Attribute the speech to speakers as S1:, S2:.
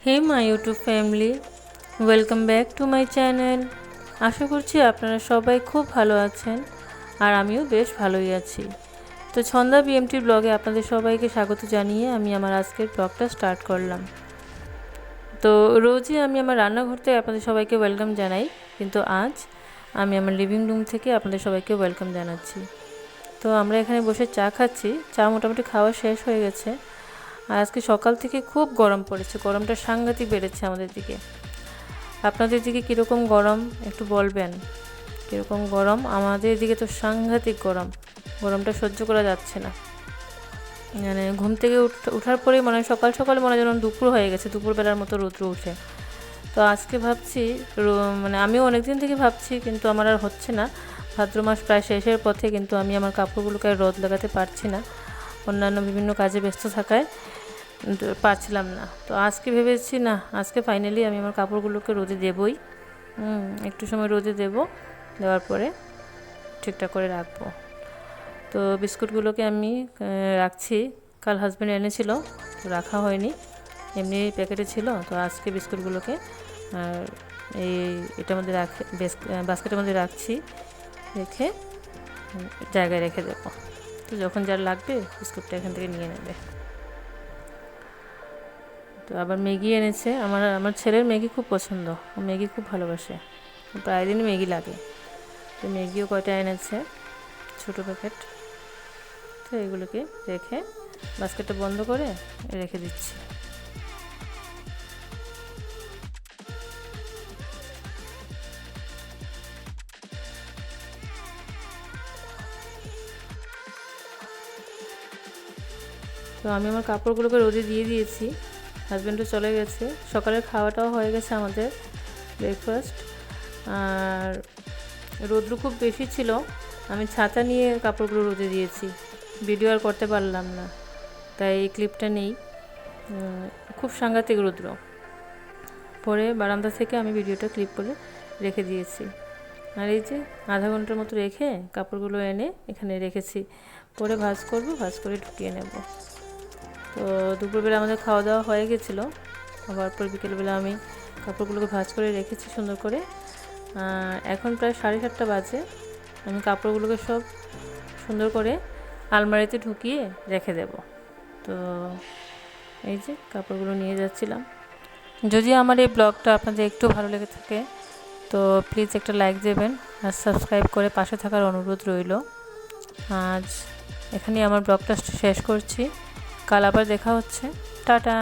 S1: Hey my YouTube family, welcome back to my channel. আশা করছি আপনারা সবাই খুব ভালো আছেন আর আমিও বেশ ভালোই আছি। তো ছন্দা বিএমটির ব্লগে আপনাদের সবাইকে স্বাগত জানিয়ে আমি আমার আজকের ব্লগটা স্টার্ট করলাম। তো রোজই আমি আমার রান্নাঘর থেকে আপনাদের সবাইকে ওয়েলকাম জানাই, কিন্তু আজ আমি আমার লিভিং রুম থেকে আপনাদের সবাইকে ওয়েলকাম জানাচ্ছি। তো আমরা এখানে বসে চা খাচ্ছি, চা মোটামুটি খাওয়া শেষ হয়ে গেছে। আর আজকে সকাল থেকে খুব গরম পড়েছে, গরমটা সাংঘাতিক বেড়েছে আমাদের দিকে। আপনাদের দিকে কীরকম গরম একটু বলবেন, কীরকম গরম? আমাদের দিকে তো সাংঘাতিক গরম, গরমটা সহ্য করা যাচ্ছে না। মানে ঘুম থেকে ওঠার পরেই মনে হয় সকাল সকাল মনে হয় যেন দুপুর হয়ে গেছে, দুপুরবেলার মতো রৌদ্র উঠে। তো আজকে ভাবছি, মানে আমিও অনেক দিন থেকে ভাবছি, কিন্তু আমার আর হচ্ছে না। ভাদ্র মাস প্রায় শেষের পথে, কিন্তু আমি আমার কাপড়গুলোকে আর রোদ লাগাতে পারছি না, অন্যান্য বিভিন্ন কাজে ব্যস্ত থাকায় পারছিলাম না। তো আজকে ভেবেছি না, আজকে ফাইনালি আমি আমার কাপড়গুলোকে রোদে দেবই। একটু সময় রোদে দেব, দেওয়ার পরে ঠিকঠাক করে রাখবো। তো বিস্কুটগুলোকে আমি রাখছি, কাল হাজব্যান্ড এনেছিল, তো রাখা হয়নি, এমনি প্যাকেটে ছিল। তো আজকে বিস্কুটগুলোকে এই এটার মধ্যে বাস্কেটের মধ্যে রাখছি, রেখে জায়গায় রেখে দেবো। তো যখন যার লাগবে বিস্কুটটা এখান থেকে নিয়ে নেবে। তো আবার ম্যাগি এনেছে, আমার ছেলের ম্যাগি খুব পছন্দ, ও ম্যাগি খুব ভালোবাসে, প্রায় দিনই ম্যাগি লাগে। তো ম্যাগিও কয়টা এনেছে, ছোটো প্যাকেট। তো এগুলোকে রেখে বাস্কেটটা বন্ধ করে রেখে দিচ্ছি। তো আমি আমার কাপড়গুলোকে রোদে দিয়ে দিয়েছি, হাজব্যান্ডও চলে গেছে, সকালের খাওয়াটাও হয়ে গেছে আমাদের, ব্রেকফাস্ট। আর রোদ্র খুব বেশি ছিল, আমি ছাতা নিয়ে কাপড়গুলো রোদে দিয়েছি, ভিডিও আর করতে পারলাম না, তাই এই ক্লিপটা নেই। খুব সাংঘাতিক রৌদ্র, পরে বারান্দা থেকে আমি ভিডিওটা ক্লিপ করে রেখে দিয়েছি। আর এই যে আধা ঘন্টার মতো রেখে কাপড়গুলো এনে এখানে রেখেছি, পরে ভাঁজ করব, ভাঁজ করে ঢুকিয়ে নেব। তো দুপুরবেলা আমাদের খাওয়া দাওয়া হয়ে গেছিলো, আবার পর বিকেলবেলা আমি কাপড়গুলোকে ভাঁজ করে রেখেছি সুন্দর করে। এখন প্রায় 7:30 বাজে, আমি কাপড়গুলোকে সব সুন্দর করে আলমারিতে ঢুকিয়ে রেখে দেব। তো এই যে কাপড়গুলো নিয়ে যাচ্ছিলাম। যদি আমার এই ব্লগটা আপনাদের একটু ভালো লেগে থাকে তো প্লিজ একটা লাইক দেবেন আর সাবস্ক্রাইব করে পাশে থাকার অনুরোধ রইল। আজ এখানেই আমার ব্লগটা শেষ করছি, কাল আবার দেখা হচ্ছে, টাটা।